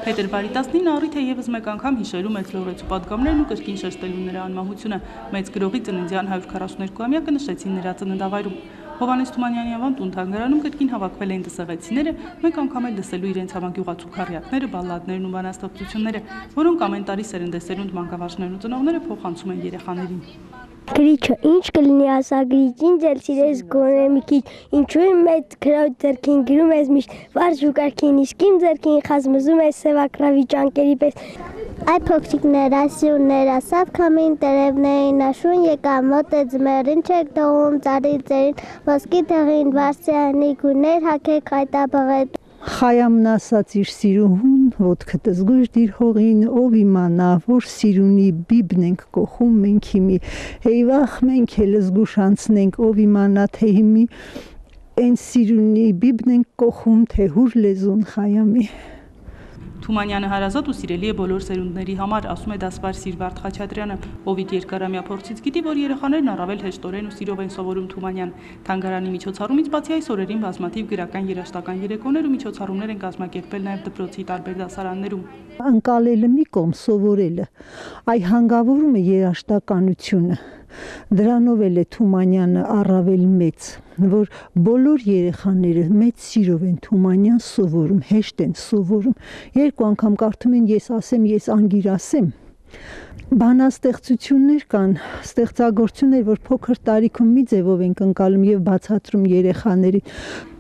Փետրվարի 19-ը առիթ է ևս մեկ անգամ հիշելու մեծ լողեցու պատգամներն ու կրկին շեշտելու նրա անմահությունը։ Մեծ գրողի ծննդյան 142-ամյակը նշեցին նրա ծննդավայրում։ Հովհաննես Թումանյանի անվան տուն-թանգարանում կրկին հավաքվել էին դսեղեցիները, մեկ անգամ էլ լսելու իրենց համագյուղացու քառյակները, բալլադներն ու բանաստեղծությունները, որոնք ամեն տարի սերնդեսերունդ մանկավարժներն ու ծնողները փոխանցում են երեխաներին։ Գրիչը ինչ կլինի ասա գրիչ, ինչ էլ սիրես գոնե մի քիչ, ինչու մեծ քրոջ ձեռքին գրում ես միշտ վարժ ու կարգին, իսկ իմ ձեռքին խազմզում ես սևակրավի ճանկերի պես։ Այ փոքրիկներ, ասյուններ, ասավ քամին տերևներին, աշուն եկան մոտ է ձմեռին, չեք թողում ծառի ձերին, ոսկի տեղին վարսյանի գուներ հագեք հայտաբղետ։ Խայամն ասաց իր սիրուհուն, ոտքը տզգույր դիր հողին, ով իմանա, որ սիրունի բիբն ենք կողում մենք հիմի, հեյվախ մենք էլ զգուշ անցնենք, ով իմանա, թե հիմի են սիրունի բիբն ենք կողում, թե հուր լեզուն խայամի։ Թումանյանը հարազատ ու սիրելի է բոլոր սերունդների համար, ասում է դասվար Սիրվարդ Խաչատրյանը, ով իր երկարամյա փորձից գիտի, որ երեխաներն առավել հեշտորեն ու սիրով են սովորում Թումանյան։ Թանգարանի միջոցառումից բացի այս օրերին բազմաթիվ գրական երաժշտական երեկոներ ու միջոցառումներ են կազմակերպվել նաև դպրոցի տարբեր դասարաններում։ Ընկալելը մի կողմ, սովորելը, այ հանգավորում է երաժշտականությունը։ Դրանով էլ է Թումանյանը առավել մեծ, որ բոլոր երեխաները մեծ սիրով են Թումանյան սովորում, հեշտ են սովորում։ Երկու անգամ կարդում են ես ասեմ, ես անգիր ասեմ։ Բանաստեղծություններ կան, ստեղծագործություններ, որ փոքր տարիքում մի ձևով ենք ընկալում եւ բացատրում երեխաներին։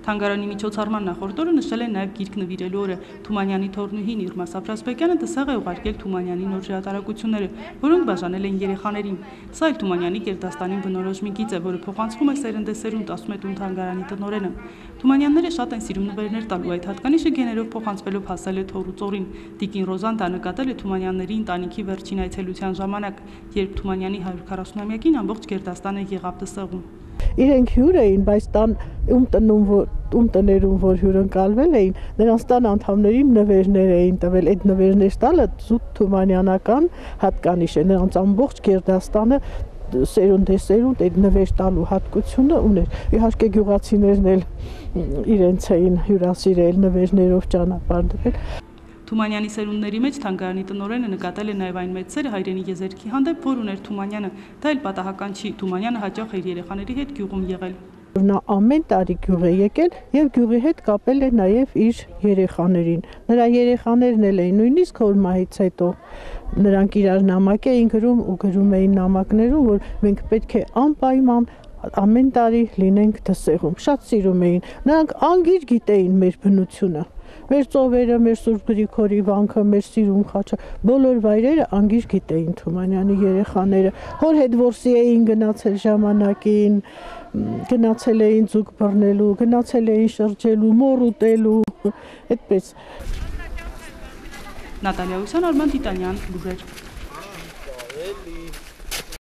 Թանգարանի միջոցառման նախորդ օրը նշել են նաև գիրք նվիրելու օրը։ Թումանյանի թորնուհին Իրմա Սաֆրասպեկյանը դսեղ է ուղարկել Թումանյանի նոր հրատարակությունները, որոնք բաժանել են երեխաներին։ Սա էլ Թումանյանի գերդաստանին բնորոշ մի գիծ է, որը փոխանցվում է սերնդեսերունդ, ասում է տուն-թանգարանի տնօրենը։ Թումանյանները շատ են սիրում նվերներ տալու, այդ հատկանիշը գեներով փոխանցվելով հասել է Թոր ու Ծորին։ Տիկին Ռոզան դա նկատել է Թումանյանների ընտանիքի վերջին այցելության ժամանակ, երբ Թումանյանի 140-ամյակին ամբողջ գերդաստանը եղավ դսեղում։ Իրենք հյուր էին, բայց տան տներում, որ հյուրընկալվել էին, նրանց տան անդամներին նվերներ էին տվել, այդ նվերներ տալը զուտ թումանյանական հատկանիշ է, նրանց ամբողջ գերդաստանը սերունդ այդ նվեր տալու հատկությունը ուներ։ Իհարկե գյուղացիներն էլ իրենց էին հյուրասիրել, նվերներով ճանապարհ դրել։ Թումանյանի սերունդների մեջ թանգարանի տնօրենը նկատել է նաև այն մեծ սերը հայրենի եզերքի հանդեպ, որ ուներ Թումանյանը, դա էլ պատահական չի, Թումանյանը հաճախ իր երեխաների հետ գյուղում եղել։ Նա ամեն տարի գյուղ է եկել եւ գյուղի հետ կապել է նաեւ իր երեխաներին։ Նրա երեխաներն էլ էին նույնիսկ հոր մահից հետո նրանք իրար նամակ էին գրում ու գրում էին նամակներում, որ մենք պետք է անպայման ամեն տարի լինենք դսեղում։ Շատ սիրում էին։ Նրանք անգիր գիտեին մեր բնությունը։ Մեր ծովերը, մեր Սուրբ Գրիգորի վանքը, մեր Սիրուն խաչը, բոլոր վայրերը անգիր գիտեին Թումանյանի երեխաները։ Հոր հետ որսի էին գնացել ժամանակին, գնացել էին ձուկ բռնելու, գնացել էին շրջելու, մոր ուտելու, այդպես։ Նատալիա Ուսյան, Արման Տիտանյան, լուրեր։